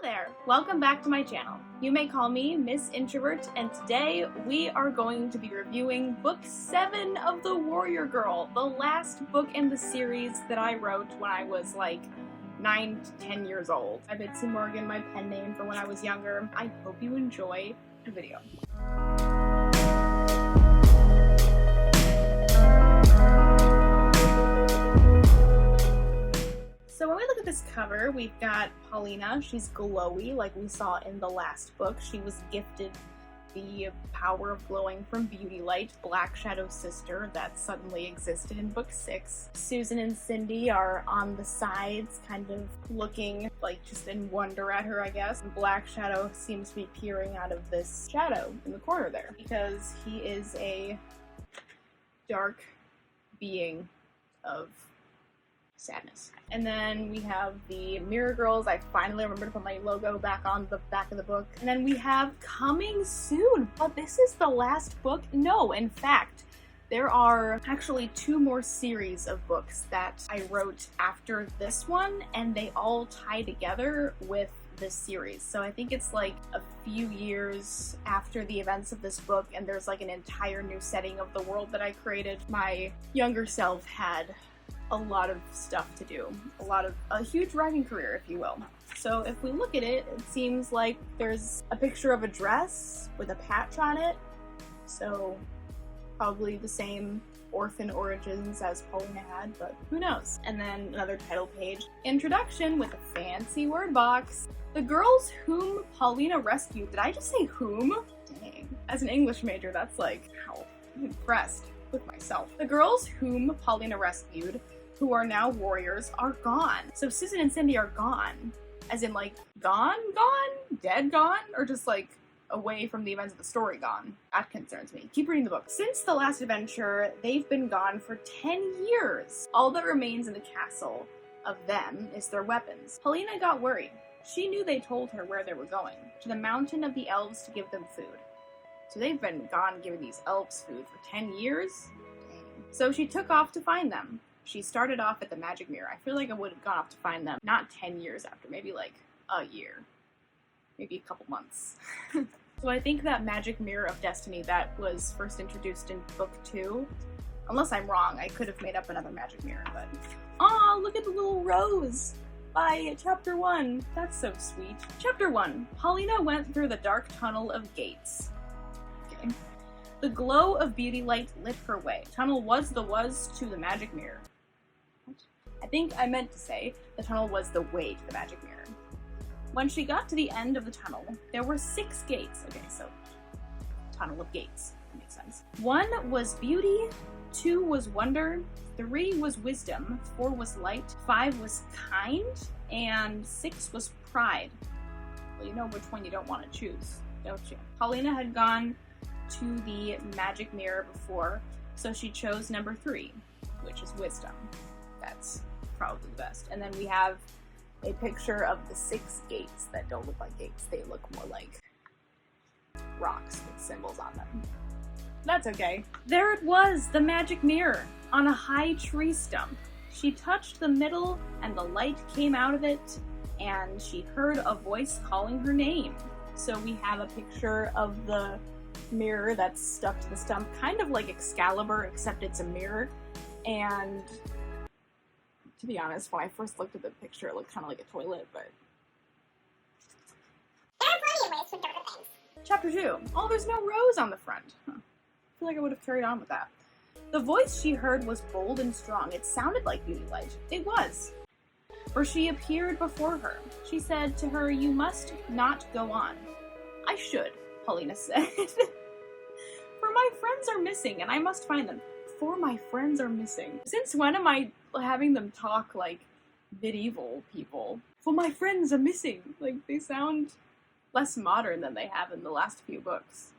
there! Welcome back to my channel. You may call me Miss Introvert, and today we are going to be reviewing book 7 of The Warrior Girl, the last book in the series that I wrote when I was like 9 to 10 years old. I'm Bitzy Morgan, my pen name for when I was younger. I hope you enjoy the video. So when we look at this cover, we've got Paulina. She's glowy, like we saw in the last book. She was gifted the power of glowing from Beauty Light, Black Shadow's sister, that suddenly existed in book 6. Susan and Cindy are on the sides, kind of looking like just in wonder at her, I guess. And Black Shadow seems to be peering out of this shadow in the corner there, because he is a dark being of sadness. And then we have the Mirror Girls. I finally remembered to put my logo back on the back of the book. And then we have coming soon. But this is the last book? No, in fact, there are actually 2 more series of books that I wrote after this one, and they all tie together with this series. So I think it's like a few years after the events of this book, and there's like an entire new setting of the world that I created. My younger self had a lot of stuff to do, a huge writing career, if you will. So if we look at it, it seems like there's a picture of a dress with a patch on it, so probably the same orphan origins as Paulina had, but who knows. And then another title page, introduction with a fancy word box. The girls whom Paulina rescued. Did I just say whom? Dang. As an English major, that's like, how I'm impressed with myself. The girls whom Paulina rescued, who are now warriors, are gone. So Susan and Cindy are gone. As in like, gone? Dead gone? Or just like away from the events of the story gone? That concerns me. Keep reading the book. Since the last adventure, they've been gone for 10 years. All that remains in the castle of them is their weapons. Paulina got worried. She knew they told her where they were going, to the mountain of the elves to give them food. So they've been gone giving these elves food for 10 years? Dang. So she took off to find them. She started off at the magic mirror. I feel like I would have gone off to find them not 10 years after, maybe like a year. Maybe a couple months. So I think that magic mirror of destiny that was first introduced in book 2, unless I'm wrong, I could have made up another magic mirror, but aw, look at the little rose by chapter 1. That's so sweet. Chapter 1. Paulina went through the dark tunnel of gates. Okay. The glow of beauty light lit her way. Tunnel was to the magic mirror. What? I think I meant to say the tunnel was the way to the magic mirror. When she got to the end of the tunnel, there were 6 gates. Okay, so tunnel of gates. That makes sense. 1 was beauty, 2 was wonder, 3 was wisdom, 4 was light, 5 was kind, and 6 was pride. Well, you know which one you don't want to choose, don't you? Paulina had gone to the magic mirror before, so she chose number 3, which is wisdom. That's probably the best. And then we have a picture of the 6 gates that don't look like gates. They look more like rocks with symbols on them. That's okay. There it was, the magic mirror, on a high tree stump. She touched the middle and the light came out of it, and she heard a voice calling her name. So we have a picture of the mirror that's stuck to the stump, kind of like Excalibur, except it's a mirror. And to be honest, when I first looked at the picture, it looked kind of like a toilet, but there are plenty of ways to interpret things. Chapter 2. Oh, there's no rose on the front. Huh. I feel like I would have carried on with that. The voice she heard was bold and strong. It sounded like Beauty Light. It was. For she appeared before her. She said to her, "You must not go on." "I should," Paulina said. "For my friends are missing, and I must find them." For my friends are missing. Since when am I having them talk like medieval people? For my friends are missing. Like, they sound less modern than they have in the last few books.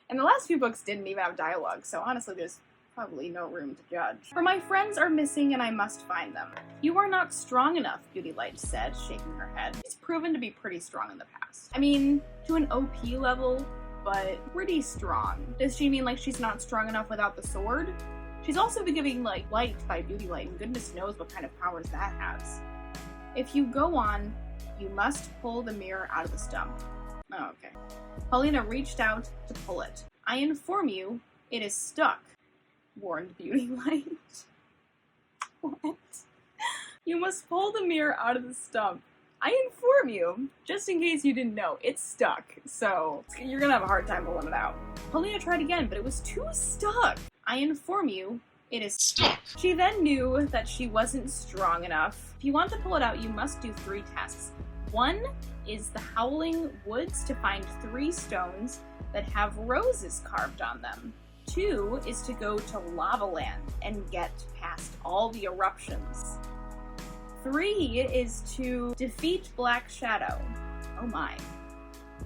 And the last few books didn't even have dialogue, so honestly there's probably no room to judge. "For my friends are missing and I must find them." "You are not strong enough," Beauty Light said, shaking her head. She's proven to be pretty strong in the past. I mean, to an OP level, but pretty strong. Does she mean like she's not strong enough without the sword? She's also been giving like light by Beauty Light, and goodness knows what kind of powers that has. "If you go on, you must pull the mirror out of the stump. Oh, okay. Paulina reached out to pull it. I inform you, it is stuck, warned Beauty Light. What? You must pull the mirror out of the stump. I inform you, just in case you didn't know, it's stuck, so you're gonna have a hard time pulling it out. Paulina tried again, but it was too stuck. I inform you, it is stuck. She then knew that she wasn't strong enough. If you want to pull it out, you must do 3 tasks. 1 is the Howling Woods to find 3 stones that have roses carved on them. 2 is to go to Lava Land and get past all the eruptions. 3 is to defeat Black Shadow. Oh my.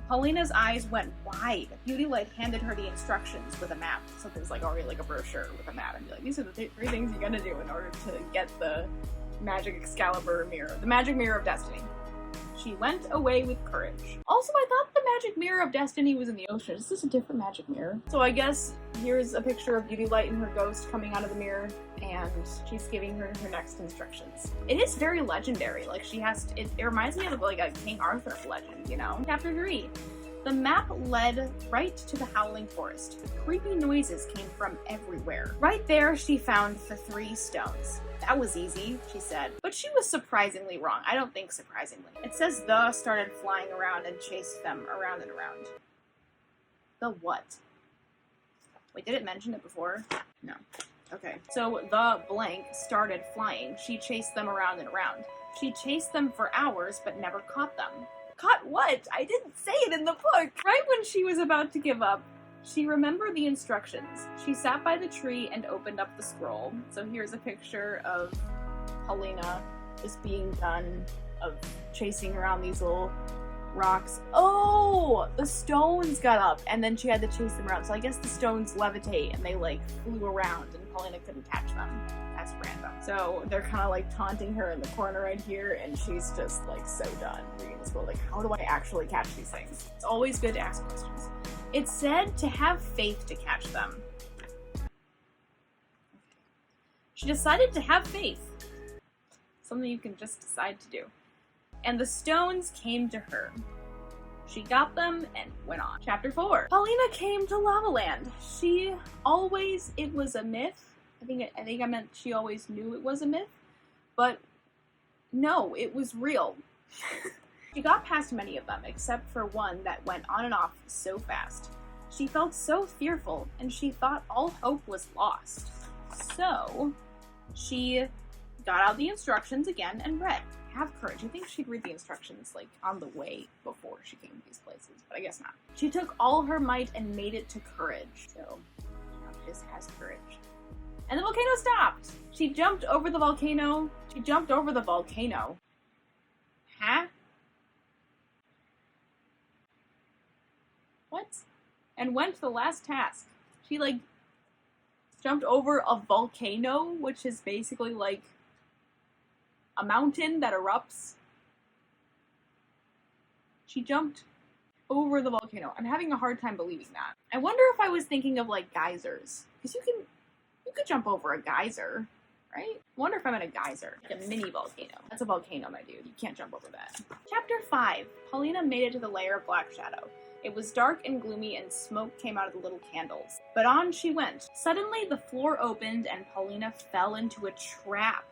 Paulina's eyes went wide. Beauty Light handed her the instructions with a map. So there's like already like a brochure with a map and be like, these are the 3 things you're gonna do in order to get the magic Excalibur mirror. The magic mirror of destiny. She went away with courage. Also, I thought the magic mirror of destiny was in the ocean. Is this a different magic mirror? So I guess here's a picture of Beauty Light and her ghost coming out of the mirror, and she's giving her her next instructions. It is very legendary. Like, she has to, it reminds me of like a King Arthur legend, you know? Chapter 3. The map led right to the Howling Forest. Creepy noises came from everywhere. Right there, she found the 3 stones. That was easy, she said. But she was surprisingly wrong. I don't think surprisingly. It says the started flying around and chased them around and around. The what? Wait, did it mention it before? No. Okay. So the blank started flying. She chased them around and around. She chased them for hours, but never caught them. Caught what? I didn't say it in the book! Right when she was about to give up, she remembered the instructions. She sat by the tree and opened up the scroll. So here's a picture of Paulina just being done of chasing around these little rocks. Oh! The stones got up and then she had to chase them around. So I guess the stones levitate and they like flew around and Paulina couldn't catch them. That's random. So they're kind of like taunting her in the corner right here and she's just like so done reading the scroll. Like, how do I actually catch these things? It's always good to ask questions. It said to have faith to catch them. She decided to have faith. Something you can just decide to do. And the stones came to her. She got them and went on. Chapter 4. Paulina came to Lava Land. It was a myth. I think I meant she always knew it was a myth. But no, it was real. She got past many of them, except for one that went on and off so fast. She felt so fearful, and she thought all hope was lost. So, she got out the instructions again and read. Have courage. I think she'd read the instructions, like, on the way before she came to these places, but I guess not. She took all her might and made it to courage. So, she just has courage. And the volcano stopped! She jumped over the volcano. Huh? What? And went to the last task. She, like, jumped over a volcano, which is basically, like, a mountain that erupts. She jumped over the volcano. I'm having a hard time believing that. I wonder if I was thinking of, like, geysers. Because you could jump over a geyser, right? I wonder if I'm in a geyser. Like a mini volcano. That's a volcano, my dude. You can't jump over that. Chapter 5. Paulina made it to the lair of Black Shadow. It was dark and gloomy and smoke came out of the little candles. But on she went. Suddenly the floor opened and Paulina fell into a trap.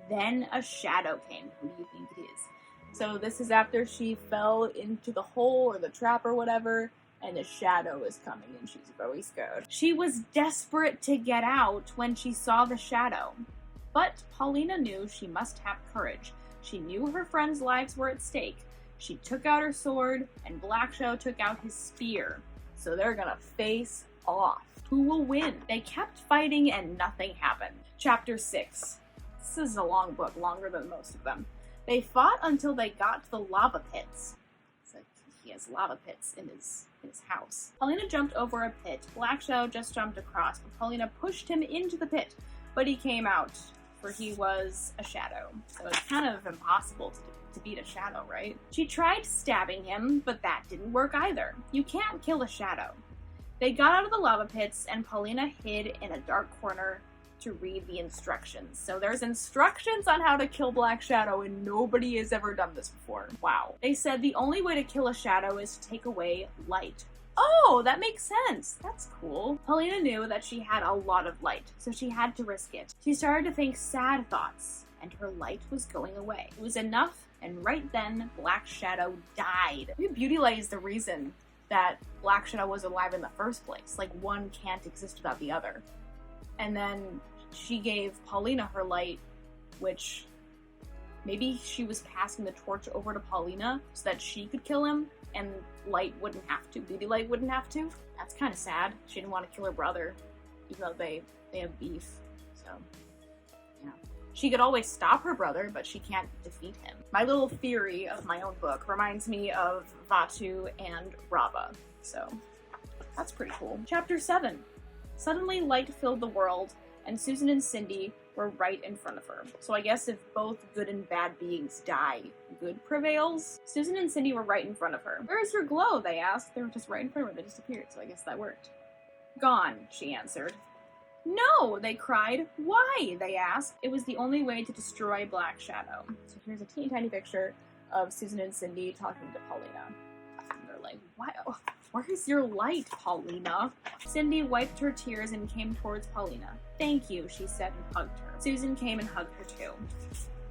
Then a shadow came. Who do you think it is? So this is after she fell into the hole or the trap or whatever, and a shadow is coming and she's very scared. She was desperate to get out when she saw the shadow. But Paulina knew she must have courage. She knew her friends' lives were at stake. She took out her sword, and Black Shadow took out his spear. So they're gonna face off. Who will win? They kept fighting and nothing happened. Chapter 6. This is a long book, longer than most of them. They fought until they got to the lava pits. It's like he has lava pits in his house. Paulina jumped over a pit. Black Shadow just jumped across, but Paulina pushed him into the pit. But he came out, for he was a shadow. So it's kind of impossible to beat a shadow, right? She tried stabbing him, but that didn't work either. You can't kill a shadow. They got out of the lava pits, and Paulina hid in a dark corner to read the instructions. So there's instructions on how to kill Black Shadow, and nobody has ever done this before. Wow. They said the only way to kill a shadow is to take away light. Oh, that makes sense. That's cool. Paulina knew that she had a lot of light, so she had to risk it. She started to think sad thoughts, and her light was going away. It was enough, and right then, Black Shadow died. Maybe Beauty Light is the reason that Black Shadow was alive in the first place. Like, one can't exist without the other. And then she gave Paulina her light, which maybe she was passing the torch over to Paulina so that she could kill him, and Light wouldn't have to. Beauty Light wouldn't have to. That's kind of sad. She didn't want to kill her brother, even though they have beef. So, yeah. She could always stop her brother, but she can't defeat him. My little theory of my own book reminds me of Vatu and Rava. So, that's pretty cool. Chapter 7. Suddenly, light filled the world, and Susan and Cindy were right in front of her. So I guess if both good and bad beings die, good prevails? Susan and Cindy were right in front of her. "Where is your glow?" they asked. They were just right in front of her. They disappeared, so I guess that worked. "Gone," she answered. "No!" they cried. "Why?" they asked. It was the only way to destroy Black Shadow. So here's a teeny tiny picture of Susan and Cindy talking to Paulina. And they're like, "Wow, where's your light, Paulina?" Cindy wiped her tears and came towards Paulina. "Thank you," she said and hugged her. Susan came and hugged her too.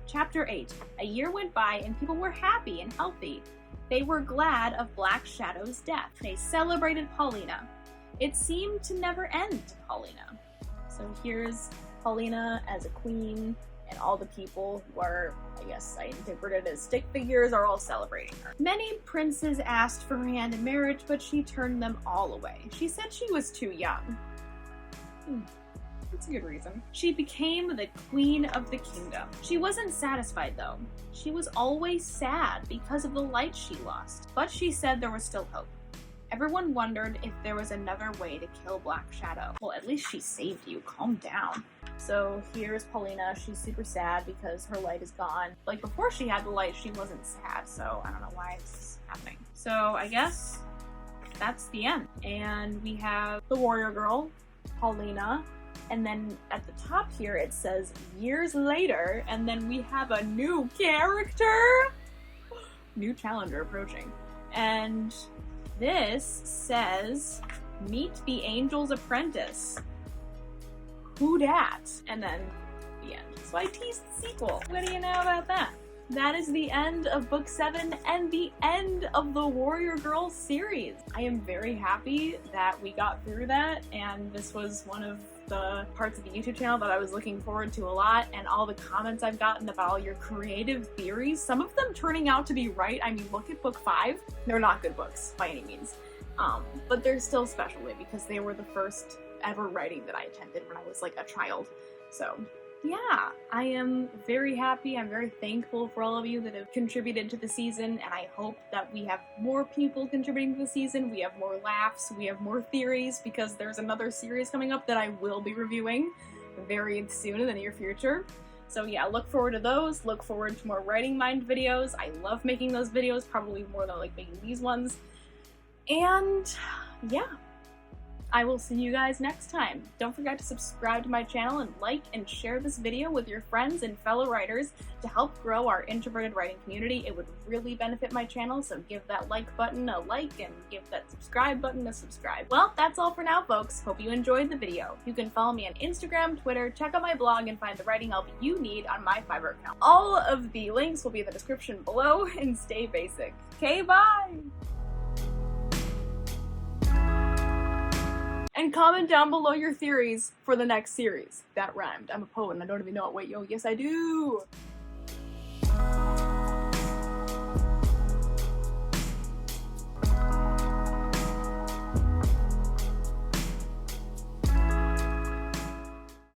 Chapter 8. A year went by and people were happy and healthy. They were glad of Black Shadow's death. They celebrated Paulina. It seemed to never end to Paulina. So here's Paulina as a queen, and all the people who are, I guess I interpreted as stick figures, are all celebrating her. Many princes asked for her hand in marriage, but she turned them all away. She said she was too young. That's a good reason. She became the queen of the kingdom. She wasn't satisfied though. She was always sad because of the light she lost. But she said there was still hope. Everyone wondered if there was another way to kill Black Shadow. Well, at least she saved you. Calm down. So here's Paulina. She's super sad because her light is gone. Like, before she had the light, she wasn't sad, so I don't know why it's happening. So I guess that's the end. And we have the warrior girl, Paulina, and then at the top here it says years later, and then we have a new character! New challenger approaching. And this says, meet the angel's apprentice. Who dat? And then the end. So I teased the sequel. What do you know about that? That is the end of book 7 and the end of the Warrior Girls series. I am very happy that we got through that, and this was one of the parts of the YouTube channel that I was looking forward to a lot, and all the comments I've gotten about all your creative theories, some of them turning out to be right. I mean, look at book 5. They're not good books by any means, but they're still special to me because they were the first ever writing that I attended when I was like a child. So yeah, I am very happy. I'm very thankful for all of you that have contributed to the season, and I hope that we have more people contributing to the season. We have more laughs, we have more theories, because there's another series coming up that I will be reviewing very soon in the near future. So yeah, look forward to those. Look forward to more Writing Mind videos. I love making those videos, probably more than I like making these ones. And yeah, I will see you guys next time. Don't forget to subscribe to my channel and like and share this video with your friends and fellow writers to help grow our introverted writing community. It would really benefit my channel, so give that like button a like and give that subscribe button a subscribe. Well, that's all for now, folks. Hope you enjoyed the video. You can follow me on Instagram, Twitter, check out my blog, and find the writing help you need on my Fiverr account. All of the links will be in the description below, and stay basic. Okay, bye! And comment down below your theories for the next series. That rhymed. I'm a poet and I don't even know it. Wait, yo, yes I do!